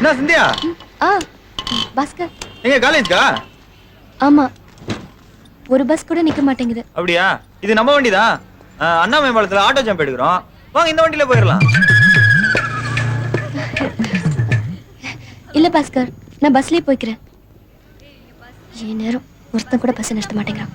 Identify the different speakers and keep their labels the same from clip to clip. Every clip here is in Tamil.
Speaker 1: என்ன சிந்தியா?
Speaker 2: பாஸ்கர்
Speaker 1: எங்க காலேஜ்க்கா?
Speaker 2: ஆமா, ஒரு பஸ் கூட நிக்க மாட்டேங்குது.
Speaker 1: அப்படியா? இது நம்ம வண்டிதான். அண்ணா மேம்பாலத்துல ஆட்டோ ஜம்ப் எடுக்கிறோம். வாங்க இந்த வண்டியில போயிடலாம்.
Speaker 2: இல்ல பாஸ்கர், நான் பஸ்லயே போய்க்கிறேன். ஏன் நேரம் ஒருத்தன் கூட பஸ் நிறுத்த மாட்டேங்கிறான்.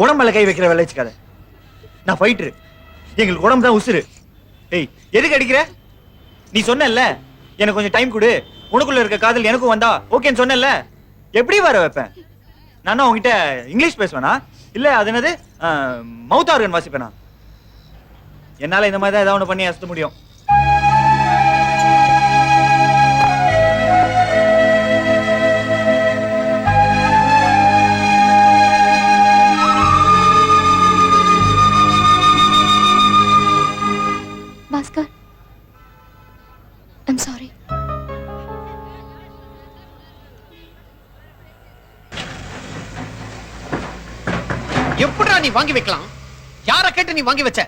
Speaker 1: உடம்புல கை வைக்கிற வேலை வச்சுக்காத. நான் ஃபைட்டர், எங்களுக்கு உடம்பு தான் உசுரு. ஏய், எதுக்கு அடிக்கிற? நீ சொன்னல எனக்கு கொஞ்சம் டைம் கொடு, உனக்குள்ள இருக்க காதல் எனக்கும் வந்தா ஓகேன்னு சொன்னல. எப்படி வர வைப்பேன்? நான் உங்ககிட்ட இங்கிலீஷ் பேசுவேனா இல்ல அது என்னது மவுத் ஆர்கன் வாசிப்பேனா? என்னால இந்த மாதிரி தான் ஏதாவது ஒன்று பண்ணி அசத்த முடியும்.
Speaker 2: Bhaskar, I'm sorry.
Speaker 3: எப்படிடா நீ வாங்கி வைக்கலாம்? யார கேட்டு நீ வாங்கி வச்ச?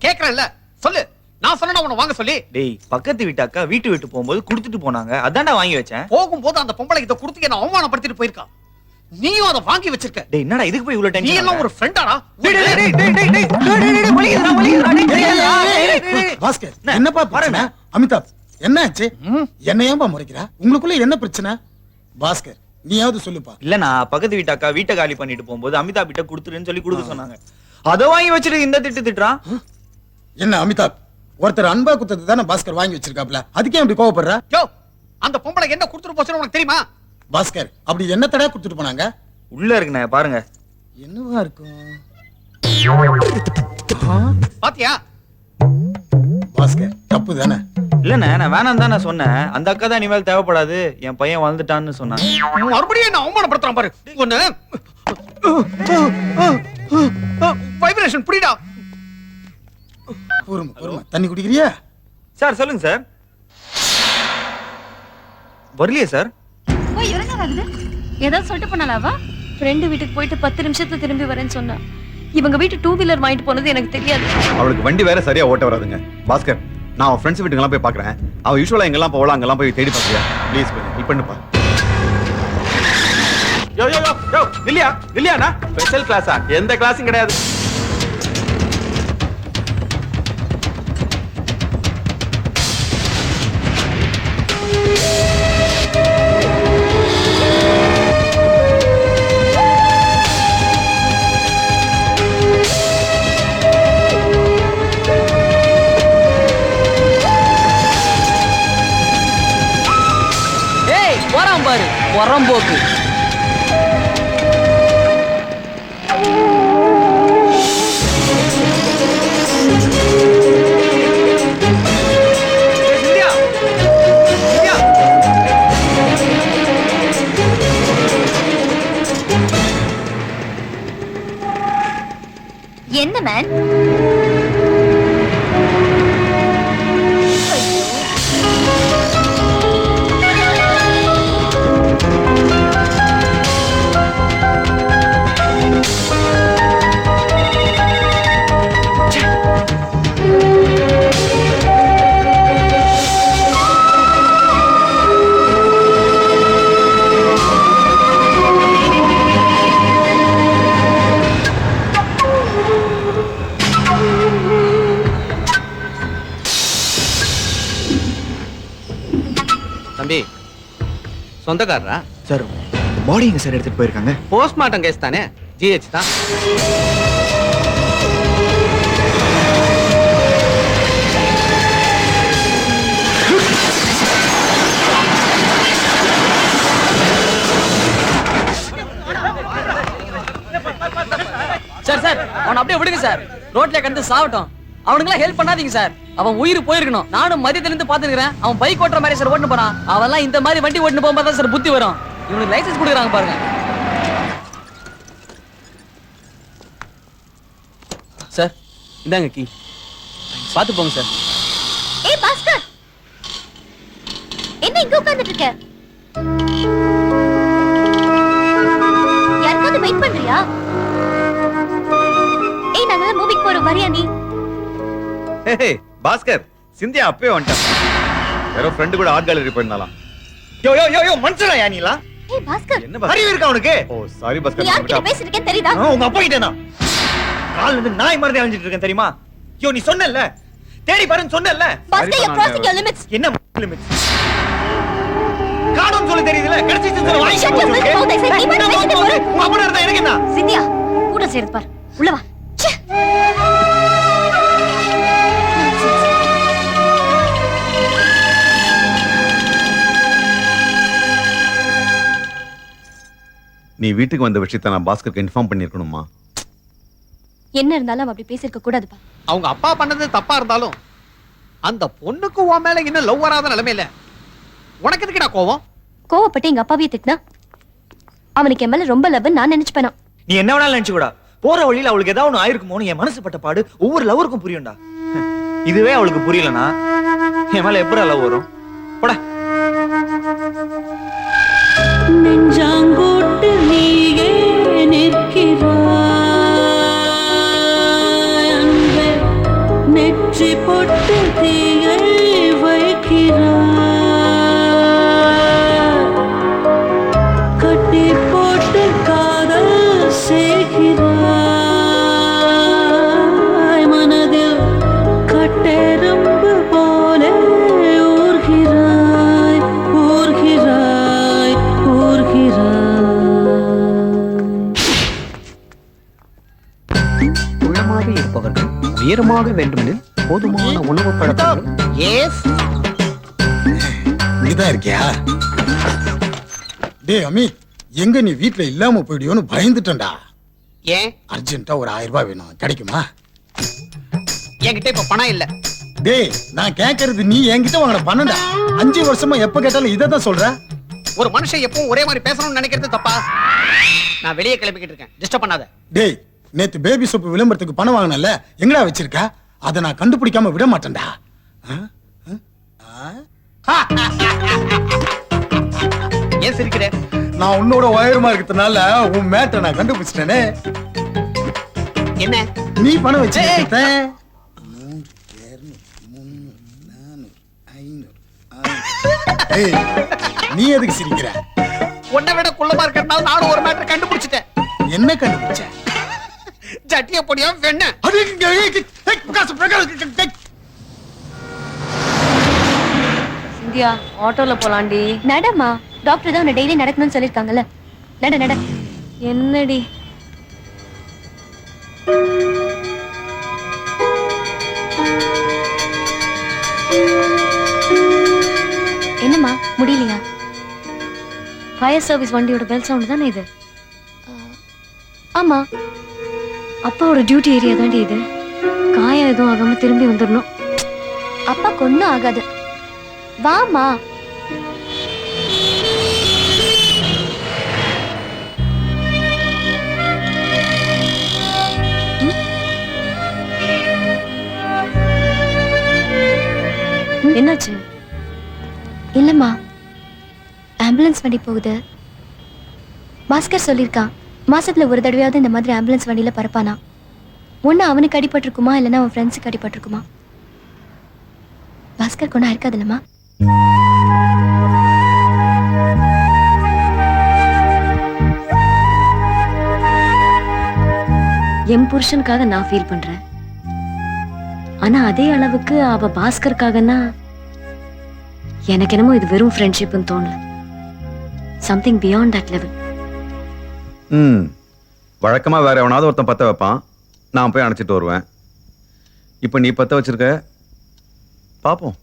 Speaker 3: கேக்குறல்ல, சொல்லு. நான் சொன்னா உன்னை வாங்க சொல்லி.
Speaker 1: டேய், பக்கத்து வீட்டு அக்கா வீட்டு விட்டு போகும்போது கொடுத்துட்டு போனாங்க, அதான்டா வாங்கி வச்சேன்.
Speaker 3: போகும்போது அந்த பொம்பளை இத கொடுத்து என்ன அவமானப்படுத்திட்டு போயிருக்கா. நீயும் அதை வாங்கி வச்சிருக்க.
Speaker 1: டேய், என்னடா இதுக்கு போய் இவ்வளவு டென்ஷன்?
Speaker 3: நீ எல்லாம் ஒரு ஃப்ரெண்டாடா?
Speaker 4: பாஸ்கர், என்னப்பா பாருங்க. அமிதாப், என்ன ஆச்சு? என்ன ஏன்பா முறைக்கிறா? உங்களுக்குள்ள என்ன பிரச்சனை? பாஸ்கர், நீயாவது சொல்லுப்பா.
Speaker 1: இல்ல, நான் பக்கத்து வீட்டு அக்கா வீட்டை காலி பண்ணிட்டு போகும்போது அமிதாப் கிட்ட கொடுத்துருன்னு சொல்லி கொடுக்க சொன்னாங்க. அதை வாங்கி வச்சிட்டு இந்த திட்டுறான்.
Speaker 4: என்ன அமிதாப், ஒருத்தர் அன்பா குத்தது தானே பாஸ்கர் வாங்கி வச்சிருக்காப்ல, அதுக்கே அப்படி கோவப்படுற?
Speaker 3: யோ, அந்த பொம்பளை என்ன கொடுத்துட்டு போச்சுன்னு உனக்கு தெரியுமா?
Speaker 4: பாஸ்கர், அப்படி என்ன தடா கொடுத்துட்டு போனாங்க?
Speaker 1: உள்ள இருக்குண்ணே, பாருங்க.
Speaker 4: என்னவா இருக்கும்?
Speaker 3: பாத்தியா?
Speaker 4: பாஸ்கர், தப்பு தானே?
Speaker 1: இல்லண்ணே, நான் வேணாம் தான் நான் சொன்னேன். அந்த அக்கா தான் இனிமேல் தேவைப்படாது, என் பையன் வளர்ந்துட்டான்னு சொன்னாங்க.
Speaker 3: மறுபடியும் என்ன அவமானப்படுத்துறான் பாரு. ஒண்ணு வைப்ரேஷன் புடிடா.
Speaker 4: பொறுமை பொறுமை, தண்ணி குடிக்கிறியா?
Speaker 1: சார் சொல்லுங்க சார். வரலையே சார்.
Speaker 2: ஏதாவது சொல்லிட்டு போனாலாவா? ஃப்ரெண்டு வீட்டுக்கு போயிட்டு 10 நிமிஷத்துல திரும்பி வரேன்னு சொன்னா. இவங்க வீட்டு 2 வீலர் வாங்கிட்டு போனது எனக்கு தெரியாது.
Speaker 5: அவளுக்கு வண்டி வேற சரியா ஓட்ட வராதுங்க. பாஸ்கர், நான் அவன் ஃப்ரெண்ட்ஸ் வீட்டுக்கெல்லாம் போய் பாக்குறேன். அவ யூசுவலா எங்கெல்லாம் போகலாம் அங்கெல்லாம் போய் தேடி பாக்குறியா? ப்ளீஸ் கொஞ்சம் ஹெல்ப் பண்ணுப்பா.
Speaker 6: யோ யோ யோ யோ, இல்லையா இல்லையாண்ணா? ஸ்பெஷல் கிளாஸா? எந்த கிளாஸும் கிடையாது.
Speaker 7: பாரு உரம்போக்கு.
Speaker 2: என்ன மேன்?
Speaker 3: தம்பி, சொந்தக்காரரா?
Speaker 1: சார், பாடி எங்க சார் எடுத்துட்டு போயிருக்காங்க?
Speaker 3: போஸ்ட்மார்ட்டம் கேஸ் தானே, ஜிஹெச் தான்.
Speaker 7: சார் சார் அவன் அப்படியே விடுங்க சார், ரோட்ல கடந்து சாவட்டும். அவனுக்குலாம் ஹெல்ப் பண்ணாதீங்க சார், அவன் உயிர் போயிருக்கணும். நானும் மதியத்துல இருந்து பாத்துக்கிறேன், அவன் பைக் ஓட்டுற மாதிரி சார் ஓட்டுன்னு போறான். அவன்லாம் இந்த மாதிரி வண்டி ஓட்டுன்னு போகும்போது தான் சார் புத்தி வரும். இவனுக்கு லைசன்ஸ் கொடுக்குறாங்க பாருங்க. சார் இந்தாங்க கீ, பாத்து போங்க சார்.
Speaker 2: ஏய் பாஸ்கர், என்ன இங்க உட்கார்ந்துட்டு இருக்க? யாருக்காவது வெயிட் பண்றியா? ஏய் நாங்கெல்லாம் மூவிக்கு போறோம், வரியா நீ?
Speaker 5: ஏய் பாஸ்கர், சிந்தியா அப்பவே வந்துட்டான். யாரோ ஃப்ரெண்டு கூட ஆர்ட் கேலரி போயிருந்தாலாம்.
Speaker 1: யோ யோ யோ யோ மனுஷனா யா நீலாம்?
Speaker 2: ஏய் பாஸ்கர்,
Speaker 5: என்ன பாஸ்கர்?
Speaker 1: அறிவு இருக்கா உனக்கு?
Speaker 5: ஓ சாரி
Speaker 2: நீ
Speaker 5: பாஸ்கர்.
Speaker 2: யார்கிட்ட பேசிட்டு இருக்கே தெரியுதா?
Speaker 1: உங்க அப்பா கிட்ட நான் கால்ல இருந்து நாய் மாதிரி அழிஞ்சிட்டு இருக்கேன் தெரியுமா? யோ நீ சொன்னல்ல, தேடி பாருன்னு சொன்னல்ல.
Speaker 2: Bhaskar, you're crossing your limits.
Speaker 1: என்ன லிமிட்? காணும் சொல்ல தெரியுதுல, கிடைச்சிச்சு சொல்ல வாங்கி.
Speaker 2: Shut your mouth, mouth, I said. நீ மட்டும் பேசிட்டு போற.
Speaker 1: உங்க அப்பா இருந்தா எனக்கு என்ன?
Speaker 2: சிந்தியா, கூட சேர்த்து பார். உள்ள வா. ச்சே.
Speaker 5: நீ வீட்டுக்கு வந்த விஷயத்தை நான் பாஸ்கருக்கு இன்ஃபார்ம் பண்ணிருக்கணுமா?
Speaker 2: என்ன இருந்தாலும் அவ அப்படி பேசிருக்க கூடாதுப்பா.
Speaker 3: அவங்க அப்பா பண்ணது தப்பா இருந்தாலும் அந்த பொண்ணுக்கு உன் மேல இன்னும் லவ் வராத நிலைமையில உனக்கு எதுக்குடா கோவம்?
Speaker 2: கோவப்பட்டு எங்க அப்பாவையே திட்டினா அவனுக்கு என் மேல ரொம்ப லவ் நான் நினைச்சுப்பேனா.
Speaker 1: நீ என்ன வேணாலும் நினைச்சுக்கூடா. போற வழியில அவளுக்கு ஏதாவது ஒண்ணு ஆயிருக்குமோன்னு என் மனசு பட்ட பாடு ஒவ்வொரு லவருக்கும் புரியும்டா. இதுவே அவளுக்கு புரியலனா என் மேல எப்படி லவ் வரும்? போடா.
Speaker 8: நெஞ்சாங்கோட்டு நீயே நிற்கிறாய் அன்பே, நெற்றி பொட்டு தீயை வைக்கிறாய், கட்டி போட்டு காதல் செய்கிறாய், மனதில் கட்டெரும்பு போல ஊர்கிறாய் ஊர்கிறாய் ஊர்கிறாய்.
Speaker 3: உள்ளமாக இருப்பவர்கள் உயரமாக வேண்டுமெனில் போதுமான உணவு பழக்கங்கள். எஸ்,
Speaker 4: இங்கதான் இருக்கியா? டேய் அமித், எங்க நீ வீட்ல இல்லாம போயிடுயோன்னு பயந்துட்டேன்டா.
Speaker 3: ஏன்
Speaker 4: அர்ஜென்ட்டா ஒரு 1000 ரூபாய் வேணும், கிடைக்குமா?
Speaker 3: என்கிட்ட இப்ப பணம் இல்ல.
Speaker 4: டேய் நான் கேக்குறது நீ என்கிட்ட வாங்கின பணம்டா. 5 வருஷமா எப்ப கேட்டாலும் இதை தான் சொல்ற.
Speaker 3: ஒரு மனுஷன் எப்பவும் ஒரே மாதிரி பேசணும்னு நினைக்கிறது தப்பா? நான் வெளியே கிளம்பிக்கிட்டு இருக்கேன், டிஸ்டர்ப் பண்ணாத.
Speaker 4: டேய் நேத்து பேபி சோப்பு விளம்பரத்துக்கு பணம் வாங்கினல, எங்கடா வச்சிருக்க? அதை நான் கண்டுபிடிக்காம விட மாட்டேன்டா. ஆ? ஆ?
Speaker 3: ஏன் சிரிக்கிற?
Speaker 4: நான் உன்னோட உயரமா இருக்கிறதுனால உன் மேட்டை நான் கண்டுபிடிச்சிட்டேனே.
Speaker 3: என்ன
Speaker 4: நீ பணம் வச்சு நீ எதுக்கு சிரிக்கிற?
Speaker 3: உன்னை விட குள்ளமா இருக்கிறதுனால நானும் ஒரு மேட்டர் கண்டுபிடிச்சிட்டேன்.
Speaker 4: என்ன கண்டுபிடிச்ச?
Speaker 3: ஜட்டிய பொடியா வெண்ண.
Speaker 2: சிந்தியா, ஆட்டோல போலாண்டி. நடமா, டாக்டர் தான் உன்னை டெய்லி நடக்கணும்னு சொல்லிருக்காங்கல்ல. நட நட. என்னடி என்னம்மா முடியலையா? ஃபயர் சர்வீஸ் வண்டியோட பெல் சவுண்ட் தானே இது? ஆமா, அப்பாவோட டியூட்டி ஏரியா தாண்டி இது. காயம் எதுவும் ஆகாம திரும்பி வந்துடணும். அப்பாக்கு ஒன்னும் ஆகாது, வாமா. என்னாச்சு? இல்லம்மா, ஆம்புலன்ஸ் வண்டி போகுது. பாஸ்கர் சொல்லிருக்கான், மாசத்துல ஒரு தடவையாவது இந்த மாதிரி ஆம்புலன்ஸ் வண்டியில பரப்பானா. ஒண்ணு அவனுக்கு அடிபட்டிருக்குமா, இல்லைன்னா அவன் ஃப்ரெண்ட்ஸுக்கு அடிபட்டிருக்குமா. பாஸ்கர் கொண்டா இருக்காதுல்லம்மா. என் புருஷனுக்காக நான் ஃபீல் பண்றேன். ஆனா அதே அளவுக்கு அவ பாஸ்கருக்காகனா எனக்கு என்னமோ இது வெறும் ஃப்ரெண்ட்ஷிப்னு தோணல. Something beyond that level.
Speaker 5: ம் வழக்கமா வேற எவனாவது ஒருத்தன் பத்த வைப்பான், நான் போய் அணைச்சிட்டு வருவேன். இப்போ நீ பத்த வச்சிருக்க, பாப்போம்.